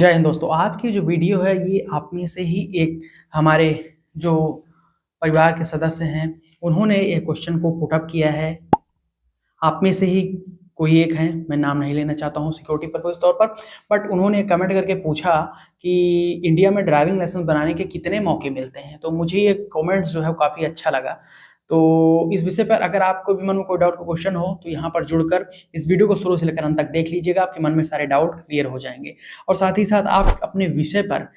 जय हिंद दोस्तों। आज की जो वीडियो है ये आप में से ही एक हमारे जो परिवार के सदस्य हैं उन्होंने एक क्वेश्चन को पुट अप किया है। आप में से ही कोई एक हैं, मैं नाम नहीं लेना चाहता हूँ सिक्योरिटी पर्पस तौर पर, बट उन्होंने कमेंट करके पूछा कि इंडिया में ड्राइविंग लाइसेंस बनाने के कितने मौके मिलते हैं। तो मुझे ये कमेंट जो है वो काफ़ी अच्छा लगा। तो इस विषय पर अगर आपको भी मन में कोई डाउट का क्वेश्चन हो तो यहाँ पर जुड़कर इस वीडियो को शुरू से लेकर अंत तक देख लीजिएगा, आपके मन में सारे डाउट क्लियर हो जाएंगे। और साथ ही साथ आप अपने विषय पर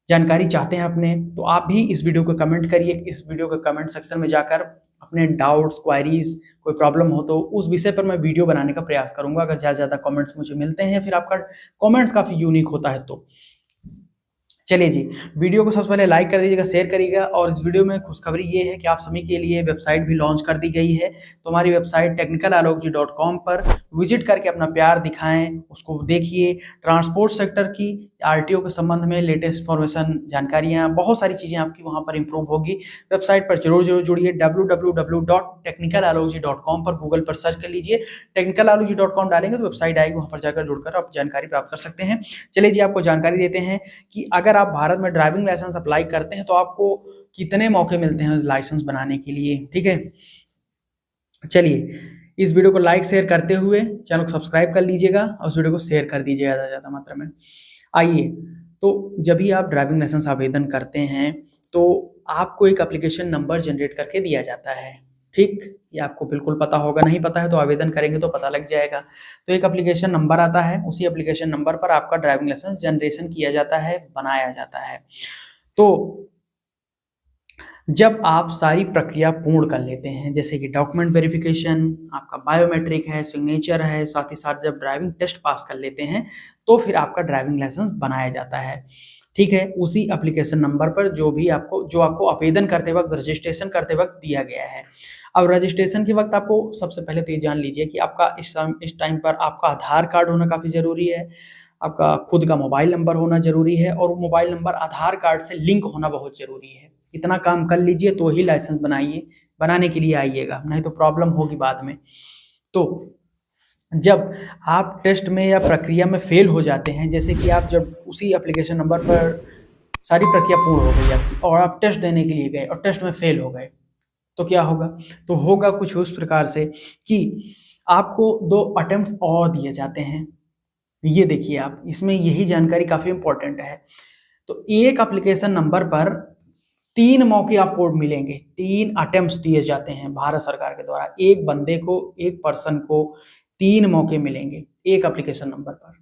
जानकारी चाहते हैं अपने, तो आप भी इस वीडियो को कमेंट करिए। इस वीडियो के कमेंट सेक्शन में जाकर अपने डाउट्स, क्वायरीज, कोई प्रॉब्लम हो तो उस विषय पर मैं वीडियो बनाने का प्रयास करूंगा अगर ज़्यादा ज़्यादा कमेंट्स मुझे मिलते हैं या फिर आपका कमेंट्स काफ़ी यूनिक होता है तो। चलिए जी, वीडियो को सबसे पहले लाइक कर दीजिएगा, शेयर करिएगा। और इस वीडियो में खुशखबरी ये है कि आप सभी के लिए वेबसाइट भी लॉन्च कर दी गई है। तो हमारी वेबसाइट technicalalokji.com पर विजिट करके अपना प्यार दिखाएं, उसको देखिए। ट्रांसपोर्ट सेक्टर की आरटीओ के संबंध में लेटेस्ट इन्फॉर्मेशन, जानकारियाँ, बहुत सारी चीज़ें आपकी वहाँ पर इंप्रूव होगी। वेबसाइट पर जरूर जरूर जुड़िए। www.technicalalokji.com पर गूगल पर सर्च कर लीजिए, technicalalokji.com डालेंगे तो वेबसाइट आएगी, वहाँ पर जाकर जुड़कर आप जानकारी प्राप्त कर सकते हैं। चलिए जी, आपको जानकारी देते हैं कि अगर आप भारत में ड्राइविंग लाइसेंस अप्लाई करते हैं तो आपको कितने मौके मिलते हैं लाइसेंस बनाने के लिए। ठीक है, चलिए इस वीडियो को लाइक शेयर करते हुए चैनल को सब्सक्राइब कर लीजिएगा और उस वीडियो को शेयर कर दीजिएगा ज़्यादा से ज़्यादा मात्रा में। आइए, तो जब भी आप ड्राइविंग लाइसेंस आवेदन करते हैं तो आपको एक एप्लीकेशन नंबर जनरेट करके दिया जाता है। ठीक, ये आपको बिल्कुल पता होगा, नहीं पता है तो आवेदन करेंगे तो पता लग जाएगा। तो एक एप्लीकेशन नंबर आता है, उसी एप्लीकेशन नंबर पर आपका ड्राइविंग लाइसेंस जनरेशन किया जाता है, बनाया जाता है। तो जब आप सारी प्रक्रिया पूर्ण कर लेते हैं, जैसे कि डॉक्यूमेंट वेरिफिकेशन, आपका बायोमेट्रिक है, सिग्नेचर है, साथ ही साथ जब ड्राइविंग टेस्ट पास कर लेते हैं तो फिर आपका ड्राइविंग लाइसेंस बनाया जाता है। ठीक है, उसी एप्लीकेशन नंबर पर जो आपको आवेदन करते वक्त, रजिस्ट्रेशन करते वक्त दिया गया है। अब रजिस्ट्रेशन के वक्त आपको सबसे पहले तो ये जान लीजिए कि आपका इस टाइम पर आपका आधार कार्ड होना काफ़ी ज़रूरी है, आपका खुद का मोबाइल नंबर होना ज़रूरी है और मोबाइल नंबर आधार कार्ड से लिंक होना बहुत ज़रूरी है। इतना काम कर लीजिए तो ही लाइसेंस बनाने के लिए आइएगा, नहीं तो प्रॉब्लम होगी बाद में। तो जब आप टेस्ट में या प्रक्रिया में फेल हो जाते हैं, जैसे कि आप जब उसी एप्लीकेशन नंबर पर सारी प्रक्रिया पूर्ण हो गई आपकी और आप टेस्ट देने के लिए गए और टेस्ट में फेल हो गए तो क्या होगा? तो होगा कुछ उस प्रकार से कि आपको 2 अटेम्प्ट्स और दिए जाते हैं। ये देखिए आप, इसमें यही जानकारी काफ़ी इंपॉर्टेंट है। तो एक एप्लीकेशन नंबर पर 3 मौके आपको मिलेंगे, 3 अटेम्प्ट्स दिए जाते हैं भारत सरकार के द्वारा। एक बंदे को, एक पर्सन को 3 मौके मिलेंगे एक एप्लीकेशन नंबर पर।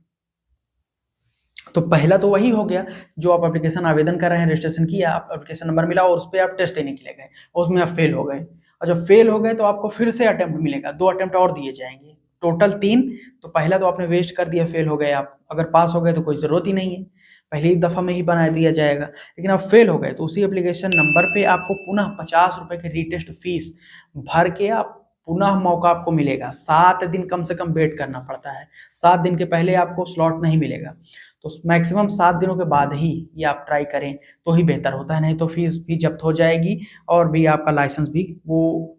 तो पहला तो वही हो गया, जो आप एप्लीकेशन आवेदन कर रहे हैं, रजिस्ट्रेशन किया, आप एप्लीकेशन नंबर मिला और उस पर आप टेस्ट देने के लिए गए और उसमें आप फेल हो गए। और जब फेल हो गए तो आपको फिर से अटेम्प्ट मिलेगा, 2 अटेम्प्ट और दिए जाएंगे, टोटल 3। तो पहला तो आपने वेस्ट कर दिया, फेल हो गए आप। अगर पास हो गए तो कोई ज़रूरत ही नहीं है, पहले ही दफ़ा में ही बना दिया जाएगा। लेकिन आप फेल हो गए तो उसी एप्लीकेशन नंबर पे आपको पुनः 50 रुपये की रीटेस्ट फीस भर के आप पुनः मौका आपको मिलेगा। 7 दिन कम से कम वेट करना पड़ता है, 7 दिन के पहले आपको स्लॉट नहीं मिलेगा। तो मैक्सिमम 7 दिनों के बाद ही ये आप ट्राई करें तो ही बेहतर होता है, नहीं तो फीस भी जब्त हो जाएगी और भी आपका लाइसेंस भी वो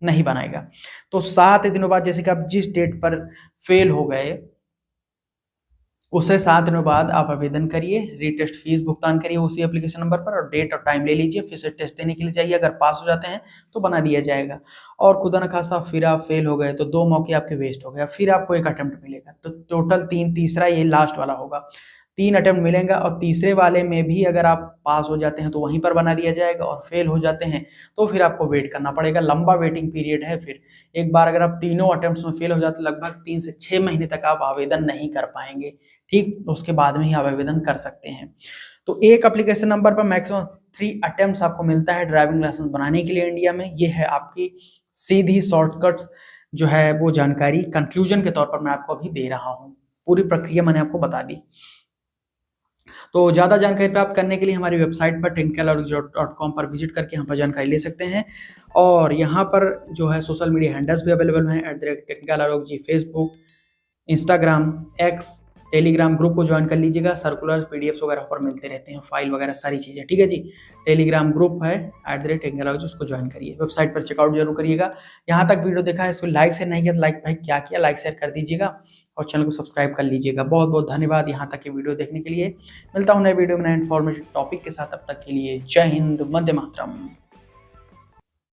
नहीं बनाएगा। तो 7 दिनों बाद, जैसे कि आप जिस डेट पर फेल हो गए उससे 7 दिनों बाद आप आवेदन करिए, रीटेस्ट फीस भुगतान करिए उसी एप्लीकेशन नंबर पर और डेट और टाइम ले लीजिए, फिर से टेस्ट देने के लिए जाइए। अगर पास हो जाते हैं तो बना दिया जाएगा और खुदा न खास्ता फिर आप फेल हो गए तो 2 मौके आपके वेस्ट हो गए, फिर आपको एक अटेम्प्ट मिलेगा। तो टोटल 3, तीसरा ये लास्ट वाला होगा, 3 अटेम्प्ट मिलेगा। और तीसरे वाले में भी अगर आप पास हो जाते हैं तो वहीं पर बना दिया जाएगा और फेल हो जाते हैं तो फिर आपको वेट करना पड़ेगा, लंबा वेटिंग पीरियड है। फिर एक बार अगर आप तीनों अटेम्प्ट्स में फेल हो जाते तो लगभग 3 से 6 महीने तक आप आवेदन नहीं कर पाएंगे। ठीक, उसके बाद में ही आप आवेदन कर सकते हैं। तो एक एप्लीकेशन नंबर पर मैक्सिमम 3 अटेम्प्ट्स आपको मिलता है ड्राइविंग लाइसेंस बनाने के लिए इंडिया में। ये है आपकी सीधी शॉर्टकट्स जो है वो जानकारी, कंक्लूजन के तौर पर मैं आपको अभी दे रहा हूँ। पूरी प्रक्रिया मैंने आपको बता दी। तो ज़्यादा जानकारी प्राप्त करने के लिए हमारी वेबसाइट पर technicalalokji.com पर विजिट करके यहाँ पर जानकारी ले सकते हैं। और यहाँ पर जो है सोशल मीडिया हैंडल्स भी अवेलेबल हैं, @technicalalokji, Facebook, Instagram, x, Telegram group को ज्वाइन कर लीजिएगा। सर्कुलर पीडीएफ्स वगैरह पर मिलते रहते हैं, फाइल वगैरह सारी चीज़ें। ठीक है जी, टेलीग्राम ग्रुप है @technicalalokji, उसको ज्वाइन करिए। वेबसाइट पर चेकआउट जरूर करिएगा। यहाँ तक वीडियो देखा है, इसको लाइक शेयर नहीं किया तो लाइक भाई क्या किया, लाइक शेयर कर दीजिएगा और चैनल को सब्सक्राइब कर लीजिएगा। बहुत बहुत धन्यवाद यहाँ तक की वीडियो देखने के लिए। मिलता हूँ नए वीडियो में नए इन्फॉर्मेटिव टॉपिक के साथ, तब तक के लिए जय हिंद, वंदे मातरम।